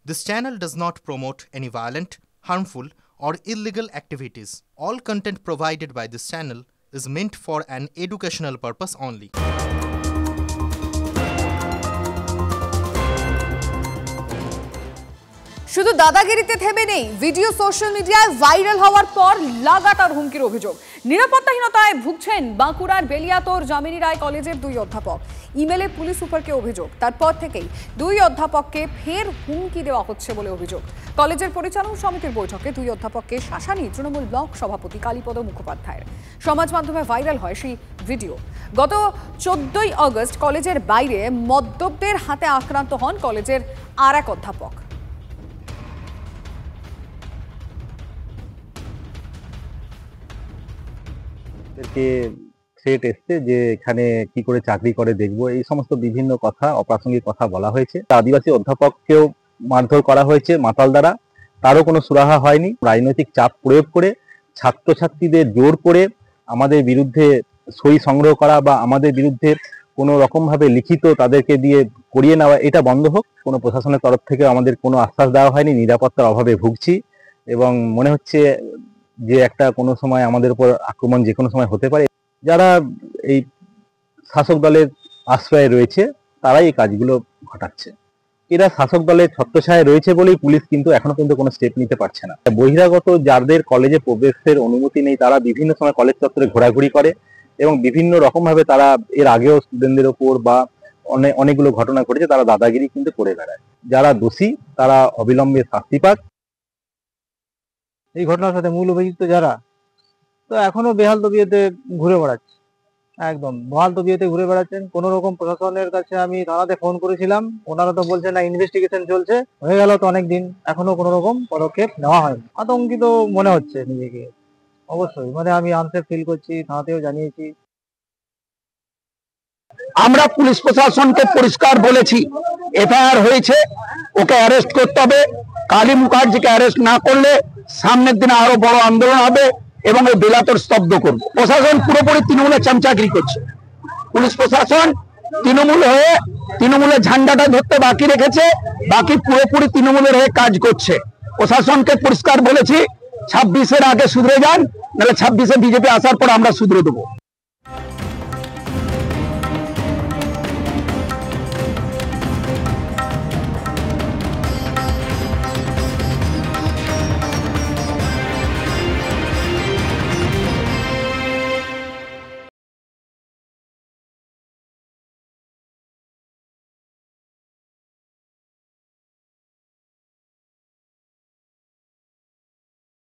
This channel does not promote any violent, harmful, or illegal activities. All content provided by this channel is meant for an educational purpose only. শুধু দাদাগিরিতে থেমে নেই, video social মিডিয়ায় viral হওয়ার পর লাগাতার হুমকির অভিযোগ। নিরাপত্তাহীনতায় ভুগছেন বাঁকুড়ার বেলিয়াতোর যামিনী রায় কলেজের দুই অধ্যাপক। ইমেলে পুলিশ সুপারকে অভিযোগ, তারপর থেকেই দুই অধ্যাপককে ফের হুমকি দেওয়া হচ্ছে বলে অভিযোগ। কলেজের পরিচালন সমিতির বৈঠকে দুই অধ্যাপককে শাসানি তৃণমূল ব্লক সভাপতি কালীপদ মুখোপাধ্যায়ের। সমাজ মাধ্যমে ভাইরাল হয় সেই ভিডিও। গত 14ই আগস্ট কলেজের বাইরে মদ্যপদের হাতে আক্রান্ত হন কলেজের আর এক অধ্যাপক। থ্রেট এসছে যে এখানে কি করে চাকরি করে দেখবো, এই সমস্ত বিভিন্ন কথা, অপ্রাসঙ্গিক কথা বলা হয়েছে। আদিবাসী অধ্যাপককেও মারধর করা হয়েছে মাতাল দ্বারা, তারও কোনো সুরাহা হয়নি। রাজনৈতিক চাপ প্রয়োগ করে ছাত্রছাত্রীদের জোর করে আমাদের বিরুদ্ধে সই সংগ্রহ করা বা আমাদের বিরুদ্ধে কোনো রকমভাবে লিখিত তাদেরকে দিয়ে করিয়ে নেওয়া, এটা বন্ধ হোক। কোনো প্রশাসনের তরফ থেকে আমাদের কোনো আশ্বাস দেওয়া হয়নি। নিরাপত্তার অভাবে ভুগছি এবং মনে হচ্ছে যে একটা কোনো সময় আমাদের উপর আক্রমণ যে কোনো সময় হতে পারে। যারা এই শাসক দলের আশ্রয়ে রয়েছে তারাই এই কাজগুলো ঘটাচ্ছে। এরা শাসক দলের ছত্রছায়ায় রয়েছে বলেই পুলিশ কিন্তু এখনো পর্যন্ত কোনো স্টেপ নিতে পারছে না। বহিরাগত যাদের কলেজে প্রবেশের অনুমতি নেই তারা বিভিন্ন সময় কলেজ চত্বরে ঘোরাঘুরি করে এবং বিভিন্ন রকম ভাবে তারা এর আগেও স্টুডেন্টদের ওপর বা অনেকগুলো ঘটনা ঘটেছে, তারা দাদাগিরি কিন্তু করে বেড়ায়। যারা দোষী তারা অবিলম্বে শাস্তি পাক। এই ঘটনার সাথে মূল অভিযুক্ত যারা, তো এখনো বেহাল তবিয়তে ঘুরে বেড়াচ্ছে, একদম বহাল তবিয়তে ঘুরে বেড়াচ্ছেন। কোন রকম প্রশাসনের কাছে আমি থানাতে ফোন করেছিলাম, ওনারা তো বলছেন না ইনভেস্টিগেশন চলছে, হয়ে গেল তো অনেকদিন, এখনো কোনো রকম পদক্ষেপ নেওয়া হয়নি। আতঙ্কিত মনে হচ্ছে নিজেকে, অবশ্যই আমি আনসেফ ফিল করছি, থানাতেও জানিয়েছি। আমরা পুলিশ প্রশাসনকে পরিষ্কার বলেছি, এফআইআর হয়েছে, ওকে অ্যারেস্ট করতে হবে। কালী মুখার্জিকে অ্যারেস্ট না করলে সামনের দিনে আরো বড় আন্দোলন হবে এবং এই বেলাতোর স্তব্ধ করব। প্রশাসন পুরোপুরি তৃণমূলের চামচাগিরি করছে। পুলিশ প্রশাসন তৃণমূলের ঝান্ডাটা ধরতে বাকি রেখেছে, বাকি পুরোপুরি তৃণমূলের হয়ে কাজ করছে। প্রশাসনকে পরিষ্কার বলেছি 26-এর আগে শুধরে যান, নাহলে 26-এ বিজেপি আসার পর আমরা শুধরে দেবো।